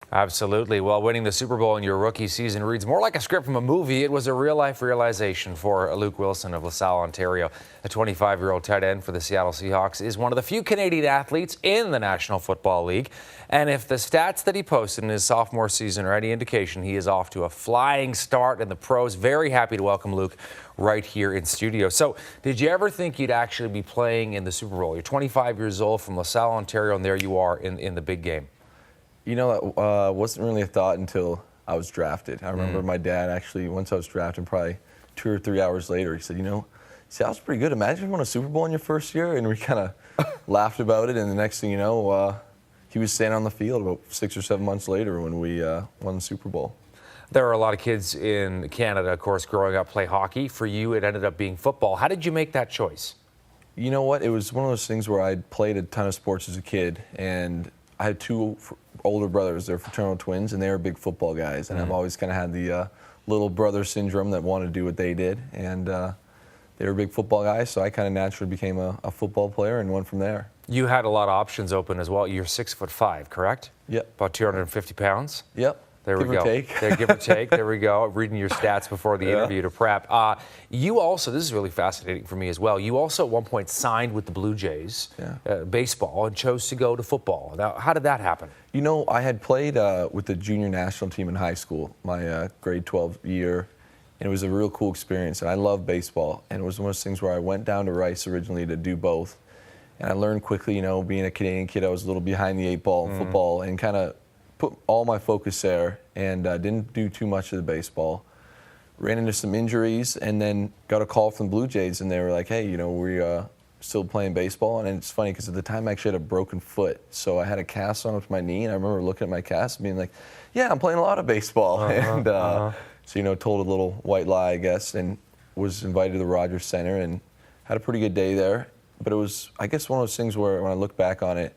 Absolutely. Well, winning the Super Bowl in your rookie season reads more like a script from a movie. It was a real-life realization for Luke Willson of LaSalle, Ontario. The 25-year-old tight end for the Seattle Seahawks is one of the few Canadian athletes in the National Football League. And if the stats that he posted in his sophomore season are any indication, he is off to a flying start in the pros. Very happy to welcome Luke right here in studio. So, did you ever think you'd actually be playing in the Super Bowl? You're 25 years old from LaSalle, Ontario, and there you are in the big game. You know, that wasn't really a thought until I was drafted. I remember my dad actually, once I was drafted, probably 2 or 3 hours later, he said, Seattle's pretty good. Imagine if you won a Super Bowl in your first year. And we kind of laughed about it. And the next thing you know, he was standing on the field about 6 or 7 months later when we won the Super Bowl. There are a lot of kids in Canada, of course, growing up play hockey. For you, it ended up being football. How did you make that choice? You know what? It was one of those things where I'd played a ton of sports as a kid, and I had 2 older brothers. They're fraternal twins, and they were big football guys. And I've always kind of had the little brother syndrome that wanted to do what they did. And they were big football guys, so I kind of naturally became a football player and went from there. You had a lot of options open as well. You're 6'5", correct? Yep. About 250 pounds? Yep. There we go. Give or take. Give or take. There we go. Reading your stats before the interview to prep. You also, this is really fascinating for me as well, you also at one point signed with the Blue Jays, baseball, and chose to go to football. Now, how did that happen? You know, I had played with the junior national team in high school, my grade 12 year, and it was a real cool experience. And I love baseball, and it was one of those things where I went down to Rice originally to do both. And I learned quickly, being a Canadian kid, I was a little behind the 8 ball in football, and kind of put all my focus there, and didn't do too much of the baseball. Ran into some injuries, and then got a call from the Blue Jays, and they were like, hey, we're still playing baseball. And it's funny because at the time I actually had a broken foot, so I had a cast on with my knee, and I remember looking at my cast and being like, yeah, I'm playing a lot of baseball. So, told a little white lie, I guess, and was invited to the Rogers Center and had a pretty good day there. But it was, I guess, one of those things where when I look back on it,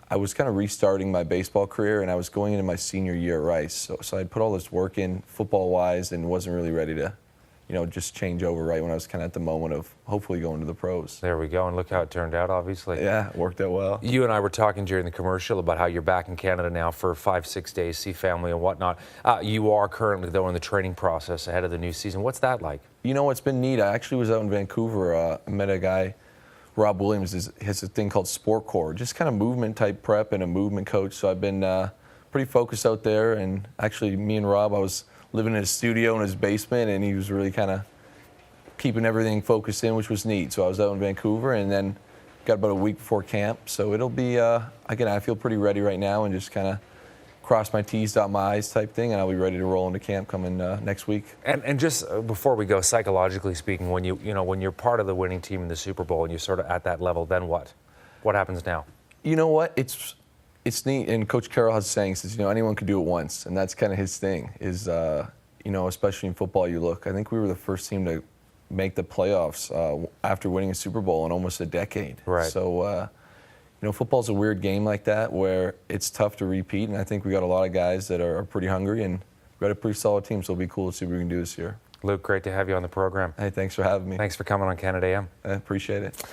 I was kind of restarting my baseball career, and I was going into my senior year at Rice. So I'd put all this work in football-wise and wasn't really ready to, just change over right when I was kind of at the moment of hopefully going to the pros. There we go, and look how it turned out, obviously. Yeah, it worked out well. You and I were talking during the commercial about how you're back in Canada now for 5-6 days, see family and whatnot. You are currently, though, in the training process ahead of the new season. What's that like? It's been neat. I actually was out in Vancouver. I met a guy, Rob Williams, has a thing called Sport Core, just kind of movement type prep and a movement coach. So I've been pretty focused out there. And actually, me and Rob, I was living in his studio in his basement, and he was really kind of keeping everything focused in, which was neat. So I was out in Vancouver, and then got about a week before camp. So it'll be, again, I feel pretty ready right now, and just kind of cross my T's, dot my I's type thing, and I'll be ready to roll into camp coming next week. And just before we go, psychologically speaking, when when you're part of the winning team in the Super Bowl and you're sort of at that level, then what? What happens now? You know what? It's neat, and Coach Carroll has a saying, says, anyone could do it once, and that's kind of his thing. Is especially in football, I think we were the first team to make the playoffs after winning a Super Bowl in almost a decade. Right. So. Football's a weird game like that where it's tough to repeat, and I think we got a lot of guys that are pretty hungry, and we've got a pretty solid team, so it'll be cool to see what we can do this year. Luke, great to have you on the program. Hey, thanks for having me. Thanks for coming on Canada AM. I appreciate it.